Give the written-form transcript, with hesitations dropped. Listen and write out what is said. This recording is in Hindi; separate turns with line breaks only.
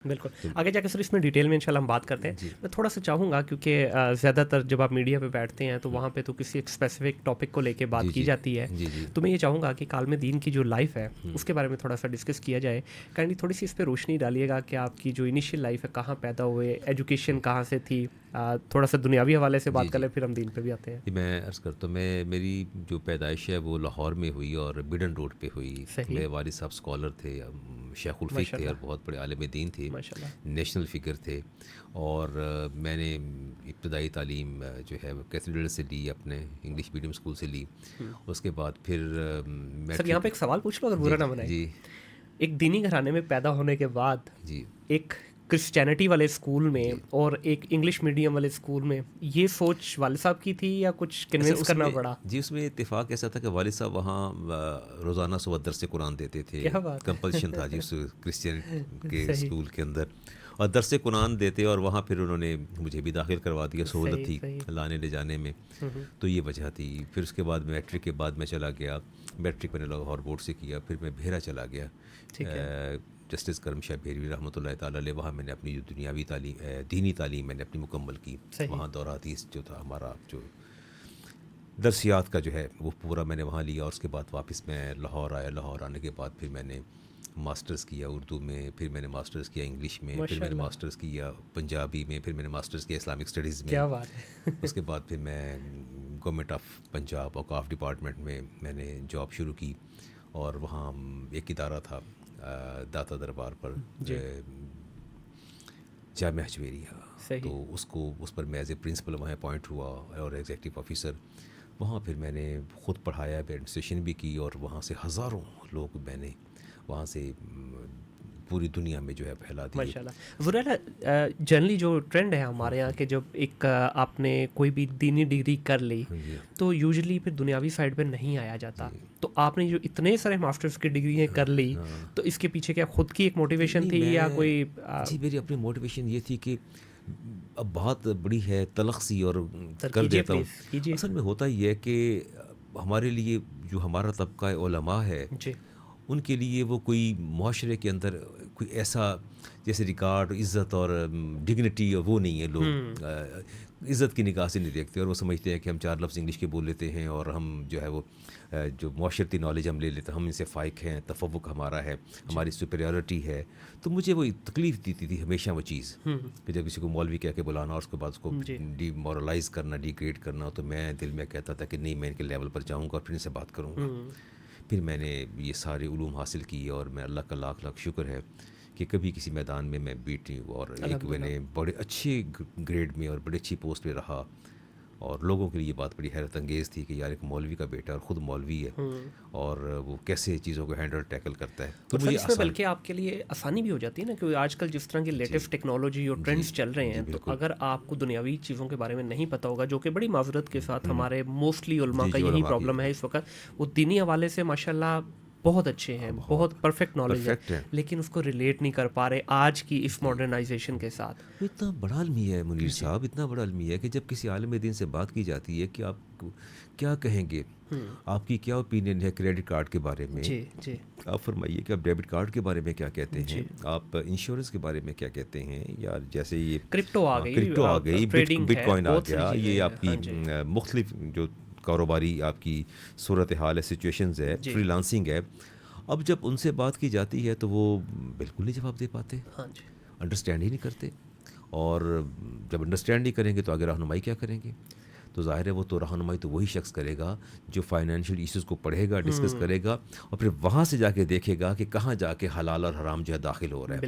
बिल्कुल।
तो
आगे जाके सर इसमें डिटेल में इंशाल्लाह हम बात करते हैं।
जी।
मैं थोड़ा-सा चाहूँगा क्योंकि ज़्यादातर जब आप मीडिया पे बैठते हैं तो
हुँ।
वहाँ पे तो किसी एक स्पेसिफ़िक टॉपिक को लेके बात
जी,
की
जी।
जाती है।
जी, जी।
तो मैं ये चाहूँगा कि कालम दीन की जो लाइफ़ है
हुँ।
उसके बारे में थोड़ा-सा डिस्कस किया जाए। काइंडली थोड़ी-सी इस पे रोशनी डालिएगा कि आपकी जो इनिशियल लाइफ़ है कहाँ पैदा हुए, एजुकेशन
हुँ।
कहाँ से थी? थोड़ा-सा दुनियावी हवाले से
जी,
बात कर
जी।
लें फिर हम दीन पे भी आते हैं।
जी, मैं अर्ज़ करता हूँ, मैं मेरी जो पैदाइश है वो लाहौर में हुई और बिडन रोड पे हुई।
सही,
मेरे वालिद साहब स्कॉलर थे, शेख़ुल फ़िक़्ह थे और
माशाल्लाह,
बहुत बड़े आलिम दीन थे,
माशाल्लाह।
नेशनल फ़िगर थे। और मैंने इब्तदाई तालीम जो है वो कैथेड्रल से ली, अपने इंग्लिश मीडियम स्कूल से ली।
हुँ।
उसके बाद फिर
सर यहाँ पे
मैट्रिक।
एक सवाल पूछ लो अगर
जी,
बुरा ना माने?
जी,
एक दीनी घराने में पैदा होने के बाद
जी,
एक क्रिश्चियनिटी वाले स्कूल में
जी।
और एक इंग्लिश मीडियम वाले स्कूल में ये सोच वालिद साहब की थी या कुछ
अच्छा,
कन्विंस करना
उसमें
पड़ा?
जी, उसमें इत्तेफ़ाक ऐसा था कि वालिद साहब वहाँ रोज़ाना सुबह दरस कुरान देते थे।
क्या बात
कंपल्शन था जी
है!
उस क्रिश्चियन के
सही,
स्कूल के अंदर, और दरस कुरान देते, और वहाँ फिर उन्होंने मुझे भी दाखिल करवा दिया, सहूलत
सही,
थी
सही।
लाने ले जाने में।
हुँ, हुँ।
तो ये वजह थी। फिर उसके बाद मैट्रिक के बाद मैं चला गया। मैट्रिक मैंने लाहौर बोर्ड से किया, फिर मैं भेरा चला गया।
ठीक है।
जस्टिस करम शाह भेरवी रहमतुल्लाह ताला अलैह, वहाँ मैंने अपनी जो दुनियावी तालीम, दीनी तालीम मैंने अपनी मुकम्मल की।
सही,
वहाँ दौरा हदीस जो था हमारा, जो दरसियात का जो है वो पूरा मैंने वहाँ लिया, और उसके बाद वापस मैं लाहौर आया। लाहौर आने के बाद फिर मैंने मास्टर्स किया उर्दू में, फिर मैंने मास्टर्स किया इंग्लिश में, फिर मैंने
माशाल्लाह,
मास्टर्स किया पंजाबी में, फिर मैंने मास्टर्स किया इस्लामिक स्टडीज़ में।
क्या बात है!
उसके बाद फिर मैं गवर्नमेंट ऑफ पंजाब औकाफ डिपार्टमेंट में मैंने जॉब शुरू की, और वहाँ एक इदारा था दाता दरबार पर,
जी,
जामिया हजवेरिया। तो
सही।
उसको उस पर मैं एज ए प्रिंसिपल वहाँ अपॉइंट हुआ, और एग्जीक्यूटिव ऑफिसर। वहाँ फिर मैंने ख़ुद पढ़ाया, एडमिनिस्ट्रेशन भी की, और वहाँ से हज़ारों लोग मैंने वहाँ से पूरी दुनिया में जो है फैला दिए।
माशाल्लाह। ज़ुरैला जनरली जो ट्रेंड है हमारे यहाँ के जब एक आपने कोई भी दीनी डिग्री कर ली
हाँ जी,
तो यूजुअली फिर दुनियावी साइड पे नहीं आया जाता।
जी।
तो आपने जो इतने सारे मास्टर्स की डिग्रियाँ कर ली
हाँ।
तो इसके पीछे क्या खुद की एक मोटिवेशन
नहीं,
थी या कोई
मैं जी, मेरी अपनी मोटिवेशन ये थी कि अब बात बड़ी है तलख़ सी, और
सर
कर
कीजिए
देता हूँ।
प्लीज़ कीजिए?
असल में होता ये है कि हमारे लिए जो हमारा तबका उलमा है,
जी।
उनके लिए वो कोई माशरे के अंदर कोई ऐसा जैसे रिकॉर्ड, इज़्ज़त और डिग्निटी, और वो नहीं है।
हुँ,
लोग इज़्ज़त की निगाह से नहीं देखते, और वो समझते हैं कि हम 4 लफ्ज़ इंग्लिश के बोल लेते हैं, और हम जो है वो जो माशरती नॉलेज हम ले लेते हैं, हम इनसे फ़ाइक हैं, तफव्वुक हमारा है,
जी।
हमारी सुपीरियॉरिटी है। तो मुझे वो तकलीफ़ देती थी हमेशा वो चीज़,
हुँ,
कि जब किसी को मौलवी कह के बुलाना और उसके बाद उसको
जी।
डिमोरलाइज़ करना, डिग्रेड करना, तो मैं दिल में कहता था कि नहीं, मैं इनके लेवल पर जाऊँगा और फिर इनसे बात करूँगा।
हुँ,
फिर मैंने ये सारे उलूम हासिल किए, और मैं अल्लाह का लाख लाख शुक्र है कि कभी किसी मैदान में मैं बीट नहीं हुआ, और एक
अल्हम्दुलिल्लाह।
मैंने बड़े अच्छे ग्रेड में और बड़ी अच्छी पोस्ट पे रहा। और लोगों के लिए ये बात बड़ी हैरत अंगेज़ थी कि यार एक मौलवी का बेटा, और ख़ुद मौलवी है,
हुँ।
और वो कैसे चीज़ों को हैंडल टैकल करता है, तो
और सर
मुझे
इसमें
आसान।
बल्कि आपके लिए आसानी भी हो जाती है ना क्योंकि आजकल जिस तरह की
जी,
लेटेस्ट टेक्नोलॉजी और
जी,
ट्रेंड्स चल रहे
जी,
हैं तो
बिल्कुल।
अगर आपको दुनियावी चीज़ों के बारे में नहीं पता होगा जो कि बड़ी माज़रत के साथ
हुँ।
हमारे मोस्टली उलमा
जी,
का
जी,
यही
उलमा की
प्रॉब्लम है इस वक्त वो दीनी हवाले से माशाल्लाह बहुत अच्छे हैं
बहुत
बहुत परफेक्ट नॉलेज है
परफेक्ट है।
लेकिन उसको रिलेट नहीं कर पा रहे आज की इस मॉडर्नाइजेशन के साथ।
वो इतना बड़ा अलमिया है मुनीर
जी।
साहब, इतना बड़ा अलमिया है कि जब किसी आलिम दीन से बात की जाती है कि आप क्या कहेंगे,
हम्म।
आपकी क्या ओपिनियन है क्रेडिट कार्ड के बारे में,
जी जी
आप फरमाइए कि आप डेबिट कार्ड के बारे में क्या कहते हैं,
जी।
आप इंश्योरेंस के बारे में क्या कहते हैं, यार जैसे ये
क्रिप्टो आ गई
क्रिप्टो आ गई,
ट्रेडिंग है
बिटकॉइन आ
बहुत सारी
गया,
चीज़ें
ये
हैं।
आपकी
हाँ जी
मुख्तलिफ जो कारोबारी आपकी सूरत हाल है, सिचुएशंस है,
जी।
फ्रीलांसिंग है। अब जब उनसे बात की जाती है तो वो बिल्कुल नहीं जवाब दे पाते,
हाँ जी
अंडरस्टैंड ही नहीं करते, और जब अंडरस्टैंड नहीं करेंगे तो आगे रहनुमाई क्या करेंगे। तो ज़ाहिर है वो तो रहनुमाई तो वही शख्स करेगा जो फाइनेंशियल इश्यूज़ को पढ़ेगा, डिस्कस
हम्म।
करेगा, और फिर वहाँ से जाके देखेगा कि कहाँ जाके हलाल और हराम जो है दाखिल हो रहा है।